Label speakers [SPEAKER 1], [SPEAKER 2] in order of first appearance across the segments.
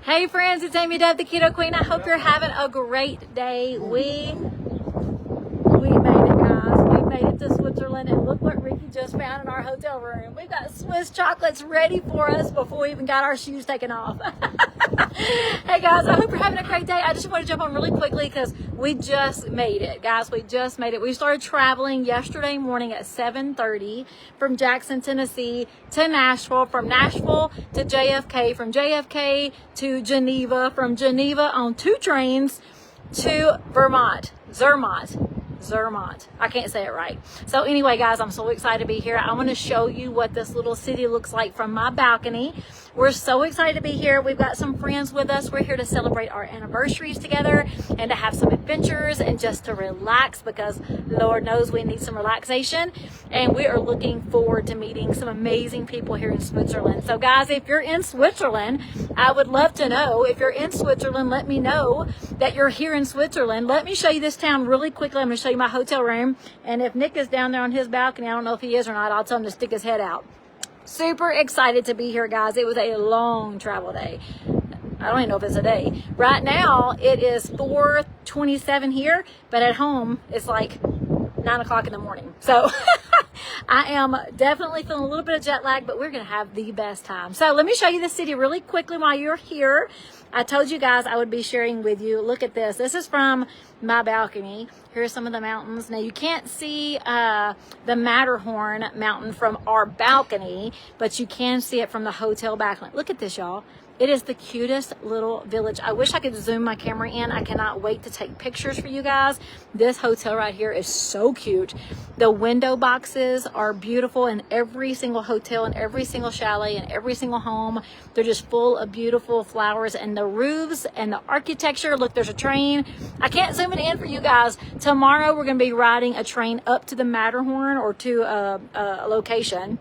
[SPEAKER 1] Hey friends, it's Amy Dove, the Keto Queen. I hope you're having a great day. We made it, guys. We made it to Switzerland, and look what Ricky just found in our hotel room. We've got Swiss chocolates ready for us before we even got our shoes taken off. Hey guys, I hope you're having a great day. I just want to jump on really quickly because we just made it, guys. We just made it. We started traveling yesterday morning at 7:30 from Jackson, Tennessee to Nashville, from Nashville to JFK, from JFK to Geneva, from Geneva on 2 trains to Zermatt. I can't say it right. So anyway, guys, I'm so excited to be here. I want to show you what this little city looks like from my balcony. We're so excited to be here. We've got some friends with us. We're here to celebrate our anniversaries together and to have some adventures and just to relax because Lord knows we need some relaxation. And we are looking forward to meeting some amazing people here in Switzerland. So guys, if you're in Switzerland, I would love to know. If you're in Switzerland, let me know that you're here in Switzerland. Let me show you this town really quickly. I'm going to show you my hotel room. And if Nick is down there on his balcony, I don't know if he is or not, I'll tell him to stick his head out. Super excited to be here, guys. It was a long travel day. I don't even know if it's a day. Right now, it is 4:27 here, but at home, it's like 9 o'clock in the morning. So I am definitely feeling a little bit of jet lag, but we're going to have the best time. So let me show you the city really quickly while you're here. I told you guys I would be sharing with you. Look at this. This is from my balcony. Here's some of the mountains. Now you can't see the Matterhorn mountain from our balcony, but you can see it from the hotel balcony. Look at this, y'all. It is the cutest little village. I wish I could zoom my camera in. I cannot wait to take pictures for you guys. This hotel right here is so cute. The window boxes are beautiful in every single hotel and every single chalet and every single home. They're just full of beautiful flowers, and the roofs and the architecture. Look, there's a train. I can't zoom it in for you guys. Tomorrow we're going to be riding a train up to the Matterhorn or to a location.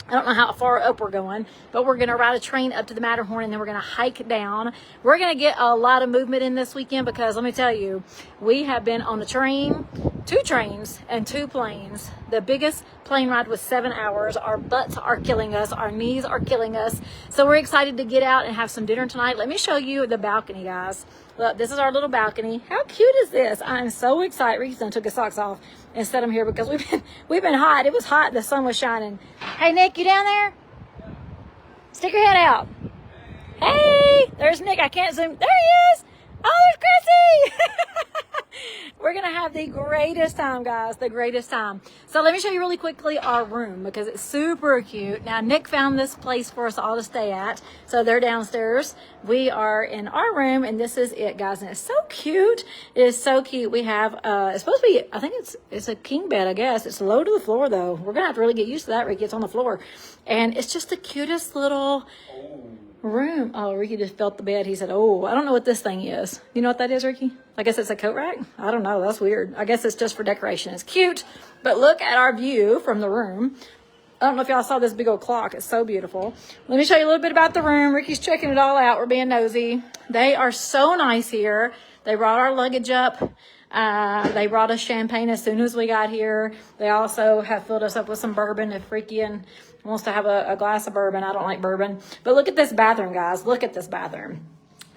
[SPEAKER 1] I don't know how far up we're going, but we're going to ride a train up to the Matterhorn, and then we're going to hike down. We're going to get a lot of movement in this weekend because let me tell you, we have been on a train, 2 trains and 2 planes. The biggest plane ride was 7 hours. Our butts are killing us. Our knees are killing us. So we're excited to get out and have some dinner tonight. Let me show you the balcony, guys. Look, this is our little balcony. How cute is this? I'm so excited. Ricky's done took his socks off and set them here because we've been hot. It was hot. The sun was shining. Hey, Nick, you down there? Stick your head out. Hey, there's Nick. I can't zoom. There he is. Oh, there's Chrissy. We're going to have the greatest time, guys, the greatest time. So let me show you really quickly our room because it's super cute. Now, Nick found this place for us all to stay at. So they're downstairs. We are in our room, and this is it, guys. And it's so cute. It is so cute. We have, it's supposed to be, I think it's a king bed, I guess. It's low to the floor, though. We're going to have to really get used to that, Ricky. It's on the floor. And it's just the cutest little room. Oh, Ricky just felt the bed. He said, oh, I don't know what this thing is. You know what that is, Ricky? I guess it's a coat rack. I don't know. That's weird. I guess it's just for decoration. It's cute, but look at our view from the room. I don't know if y'all saw this big old clock. It's so beautiful. Let me show you a little bit about the room. Ricky's checking it all out. We're being nosy. They are so nice here. They brought our luggage up. They brought us champagne as soon as we got here. They also have filled us up with some bourbon if Ricky wants to have a glass of bourbon. I don't like bourbon. But look at this bathroom, guys. Look at this bathroom.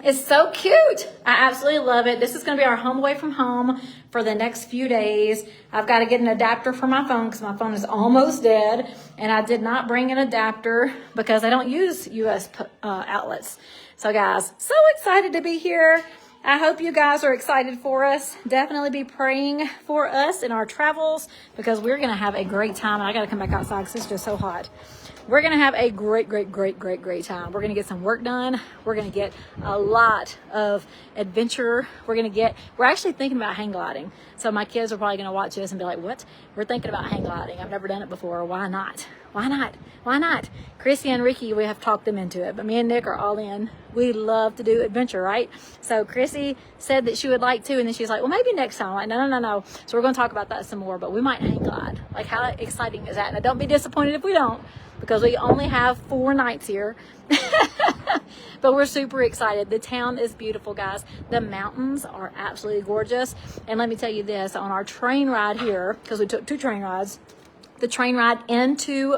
[SPEAKER 1] It's so cute. I absolutely love it. This is going to be our home away from home for the next few days. I've got to get an adapter for my phone because my phone is almost dead. And I did not bring an adapter because I don't use US outlets. So guys, so excited to be here. I hope you guys are excited for us. Definitely be praying for us in our travels because we're going to have a great time. I got to come back outside because it's just so hot. We're going to have a great time. We're going to get some work done. We're going to get a lot of adventure. We're actually thinking about hang gliding. So my kids are probably going to watch this and be like, what? We're thinking about hang gliding. I've never done it before. Why not? Why not? Why not? Chrissy and Ricky, we have talked them into it, but me and Nick are all in. We love to do adventure, right? So Chrissy said that she would like to, and then she's like, well, maybe next time. I'm like, no. So we're going to talk about that some more, but we might hang glide. Like, how exciting is that? Now, don't be disappointed if we don't, because we only have 4 nights here. But we're super excited. The town is beautiful, guys. The mountains are absolutely gorgeous. And let me tell you this, on our train ride here, because we took 2 train rides, The train ride into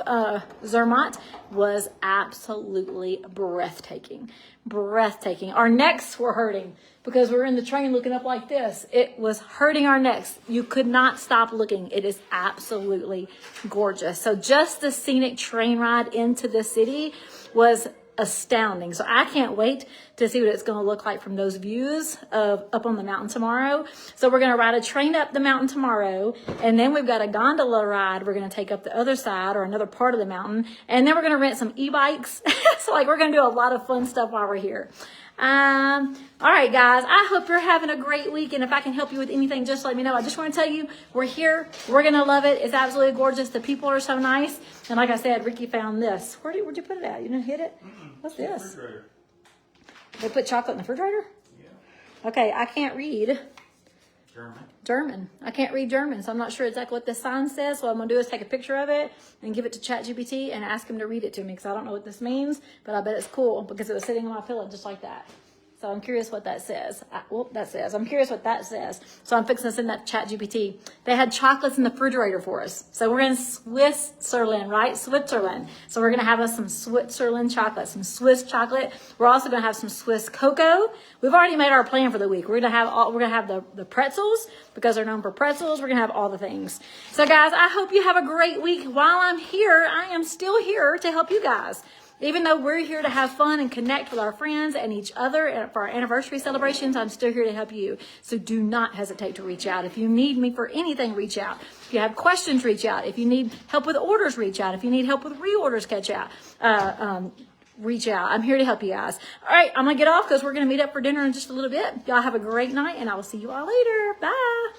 [SPEAKER 1] Zermatt was absolutely breathtaking. Breathtaking. Our necks were hurting because we were in the train looking up like this. It was hurting our necks. You could not stop looking. It is absolutely gorgeous. So just the scenic train ride into the city was astounding. So I can't wait to see what it's going to look like from those views of up on the mountain tomorrow. So we're going to ride a train up the mountain tomorrow, and then we've got a gondola ride we're going to take up the other side or another part of the mountain, and then we're going to rent some e-bikes. So like we're going to do a lot of fun stuff while we're here. All right, guys, I hope you're having a great week. And if I can help you with anything, just let me know. I just want to tell you, we're here. We're going to love it. It's absolutely gorgeous. The people are so nice. And like I said, Ricky found this. Where'd you put it at? You didn't hit it? What's this?
[SPEAKER 2] Refrigerator.
[SPEAKER 1] They put chocolate in the refrigerator?
[SPEAKER 2] Yeah.
[SPEAKER 1] Okay, I can't read
[SPEAKER 2] German.
[SPEAKER 1] I can't read German, so I'm not sure exactly what this sign says. So what I'm going to do is take a picture of it and give it to ChatGPT and ask him to read it to me because I don't know what this means, but I bet it's cool because it was sitting on my pillow just like that. So I'm curious what that says. I'm curious what that says. So I'm fixing to send that to ChatGPT. They had chocolates in the refrigerator for us. So we're in Switzerland, right? Switzerland. So we're going to have us some Switzerland chocolate, some Swiss chocolate. We're also going to have some Swiss cocoa. We've already made our plan for the week. We're going to have the pretzels because they're known for pretzels. We're going to have all the things. So guys, I hope you have a great week. While I'm here, I am still here to help you guys. Even though we're here to have fun and connect with our friends and each other for our anniversary celebrations, I'm still here to help you. So do not hesitate to reach out. If you need me for anything, reach out. If you have questions, reach out. If you need help with orders, reach out. If you need help with reorders, reach out. I'm here to help you guys. All right, I'm going to get off because we're going to meet up for dinner in just a little bit. Y'all have a great night, and I will see you all later. Bye.